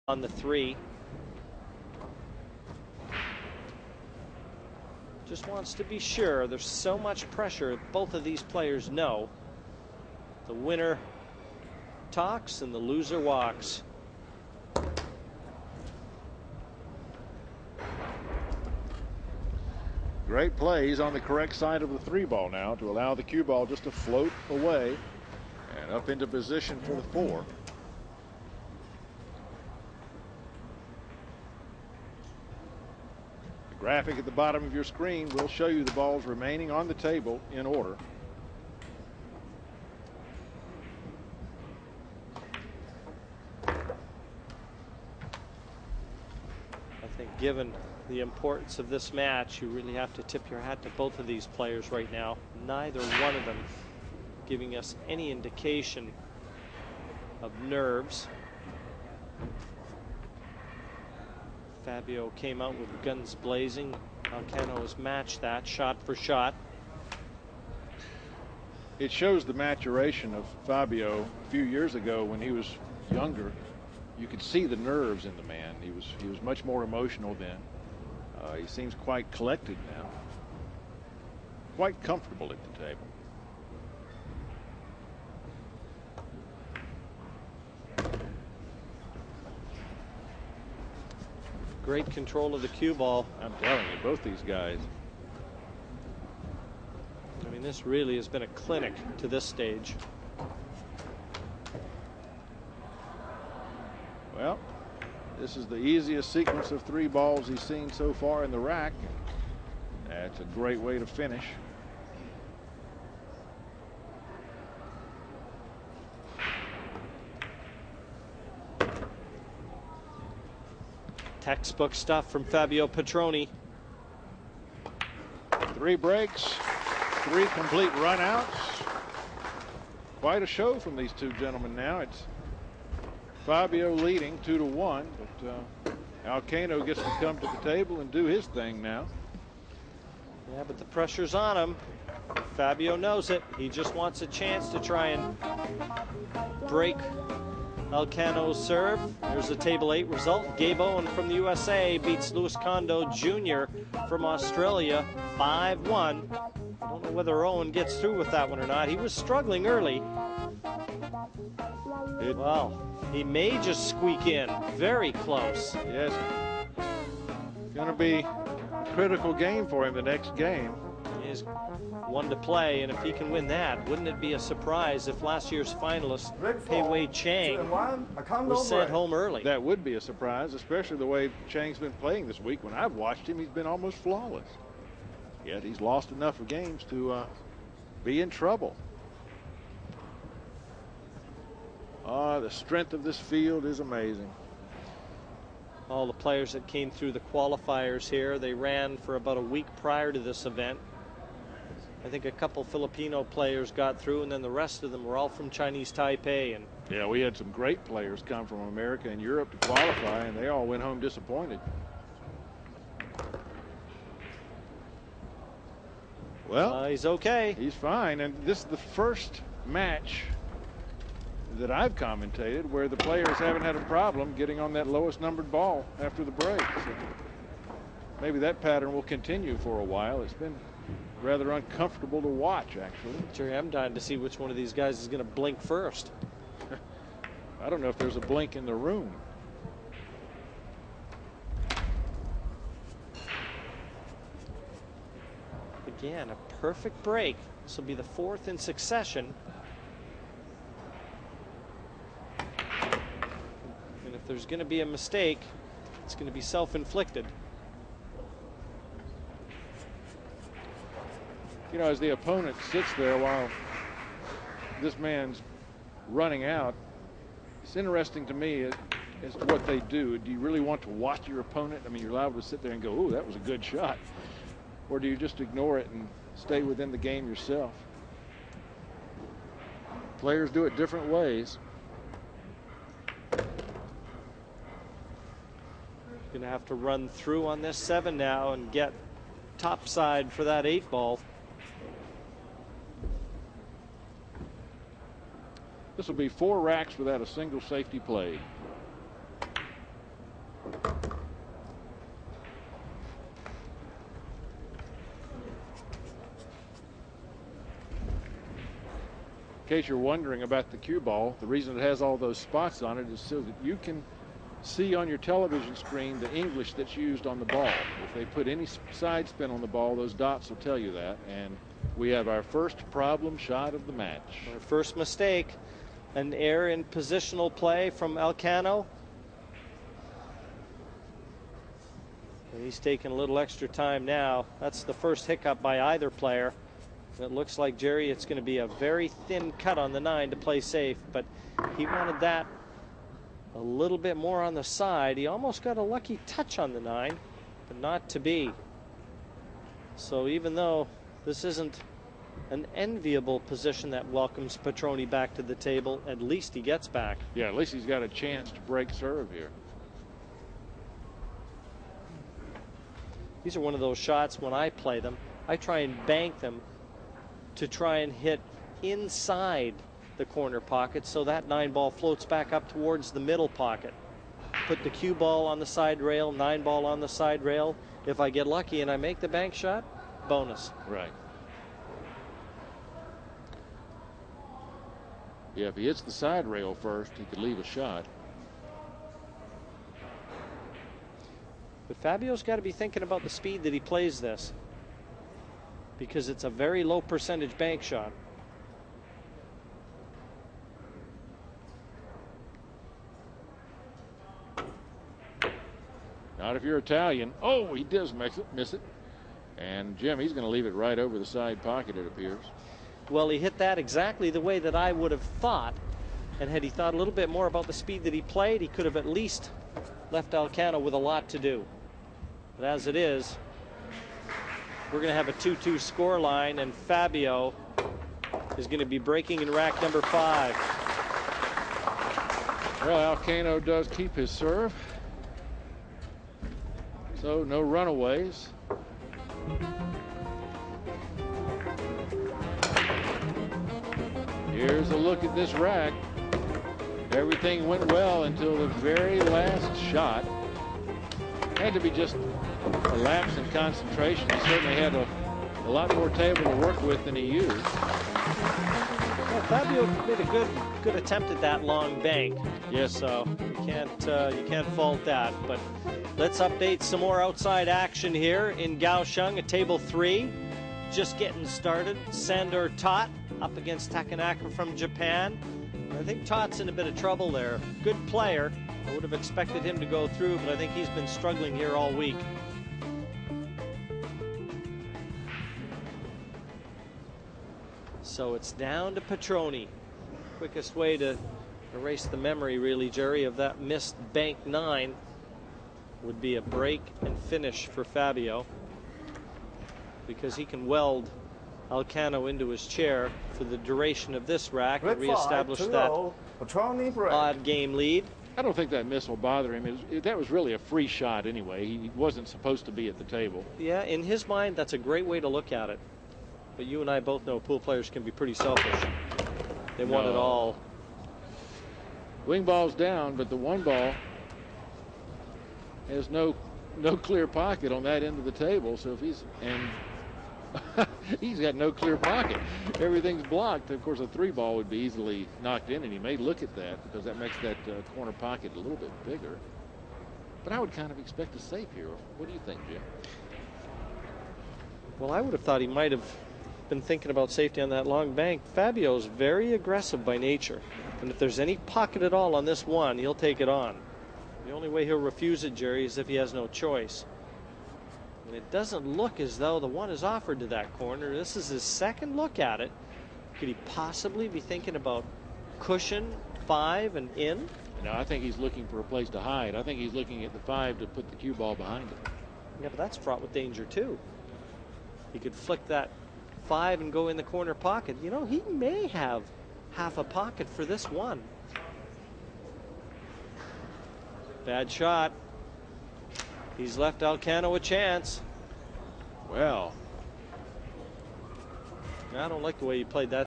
on the 3. Just wants to be sure. There's so much pressure. Both of these players know the winner talks and the loser walks. Great plays on the correct side of the 3 ball now to allow the cue ball just to float away and up into position for the 4. The graphic at the bottom of your screen will show you the balls remaining on the table in order. I think given the importance of this match, you really have to tip your hat to both of these players right now. Neither one of them giving us any indication of nerves. Fabio came out with guns blazing. Alcano has matched that shot for shot. It shows the maturation of Fabio. A few years ago when he was younger, you could see the nerves in the man. He was much more emotional then. He seems quite collected now, quite comfortable at the table. Great control of the cue ball. I'm telling you, both these guys. I mean, this really has been a clinic to this stage. Well, this is the easiest sequence of 3 balls he's seen so far in the rack. That's a great way to finish. Textbook stuff from Fabio Petroni. 3 breaks, 3 complete runouts. Quite a show from these 2 gentlemen now. It's Fabio leading 2-1, but Alcano gets to come to the table and do his thing now. Yeah, but the pressure's on him. Fabio knows it. He just wants a chance to try and break Alcano's serve. There's the table 8 result. Gabe Owen from the USA beats Luis Kondo Jr. from Australia 5-1. Don't know whether Owen gets through with that one or not. He was struggling early. Well, he may just squeak in. Very close. Yes. It's going to be a critical game for him the next game. He's one to play, and if he can win that, wouldn't it be a surprise if last year's finalist Pei Wei Chang was sent home early? That would be a surprise, especially the way Chang's been playing this week. When I've watched him, he's been almost flawless. Yet he's lost enough of games to be in trouble. The strength of this field is amazing. All the players that came through the qualifiers here, they ran for about a week prior to this event. I think a couple Filipino players got through, and then the rest of them were all from Chinese Taipei. And yeah, we had some great players come from America and Europe to qualify, and they all went home disappointed. Well, he's okay. He's fine, and this is the first match that I've commentated where the players haven't had a problem getting on that lowest numbered ball after the break. So maybe that pattern will continue for a while. It's been rather uncomfortable to watch, actually. Jerry, I'm dying to see which one of these guys is going to blink first. I don't know if there's a blink in the room. Again, a perfect break. This will be the 4th in succession. And if there's going to be a mistake, it's going to be self-inflicted. You know, as the opponent sits there while this man's running out, it's interesting to me as to what they do. Do you really want to watch your opponent? I mean, you're allowed to sit there and go, "Ooh, that was a good shot," or do you just ignore it and stay within the game yourself? Players do it different ways. Going to have to run through on this 7 now and get topside for that 8 ball. This will be 4 racks without a single safety played. case you're wondering about the cue ball, the reason it has all those spots on it is so that you can see on your television screen the English that's used on the ball. If they put any side spin on the ball, those dots will tell you that. And we have our first problem shot of the match. Our first mistake, an error in positional play from Alcano. And he's taking a little extra time now. That's the first hiccup by either player. It looks like, Jerry, it's going to be a very thin cut on the 9 to play safe, but he wanted that a little bit more on the side. He almost got a lucky touch on the 9, but not to be. So even though this isn't an enviable position that welcomes Petroni back to the table, at least he gets back. Yeah, at least he's got a chance to break serve here. These are one of those shots, when I play them, I try and bank them to try and hit inside the corner pocket so that 9 ball floats back up towards the middle pocket. Put the cue ball on the side rail, 9 ball on the side rail. If I get lucky and I make the bank shot, bonus. Right. Yeah, if he hits the side rail first, he could leave a shot. But Fabio's got to be thinking about the speed that he plays this, because it's a very low percentage bank shot. Not if you're Italian. Oh, he does miss it. And Jim, he's going to leave it right over the side pocket, it appears. Well, he hit that exactly the way that I would have thought. And had he thought a little bit more about the speed that he played, he could have at least left Alcano with a lot to do. But as it is, we're going to have a 2-2 score line, and Fabio is going to be breaking in rack number 5. Well, Alcano does keep his serve, so no runaways. Here's a look at this rack. Everything went well until the very last shot. Had to be just a lapse in concentration. He certainly had a lot more table to work with than he used. Well, Fabio made a good attempt at that long bank. Yes. So you can't fault that. But let's update some more outside action here in Kaohsiung at table 3. Just getting started. Sandor Tot up against Takanaka from Japan. I think Tot's in a bit of trouble there. Good player. I would have expected him to go through, but I think he's been struggling here all week. So it's down to Petroni. Quickest way to erase the memory, really, Jerry, of that missed bank 9 would be a break and finish for Fabio, because he can weld Alcano into his chair for the duration of this rack and reestablish that odd game lead. I don't think that miss will bother him. That was really a free shot anyway. He wasn't supposed to be at the table. Yeah, in his mind, that's a great way to look at it. But you and I both know pool players can be pretty selfish. They want it all. Wing ball's down, but the 1 ball has no clear pocket on that end of the table. So if he's got no clear pocket. Everything's blocked. Of course, a 3 ball would be easily knocked in, and he may look at that because that makes that corner pocket a little bit bigger. But I would kind of expect a safe here. What do you think, Jim? Well, I would have thought he might have been thinking about safety on that long bank. Fabio's very aggressive by nature, and if there's any pocket at all on this 1, he'll take it on. The only way he'll refuse it, Jerry, is if he has no choice. And it doesn't look as though the 1 is offered to that corner. This is his second look at it. Could he possibly be thinking about cushion 5 and in? No, I think he's looking for a place to hide. I think he's looking at the 5 to put the cue ball behind it. Yeah, but that's fraught with danger too. He could flick that 5 and go in the corner pocket. You know, he may have half a pocket for this 1. Bad shot. He's left Alcano a chance. Well, I don't like the way he played that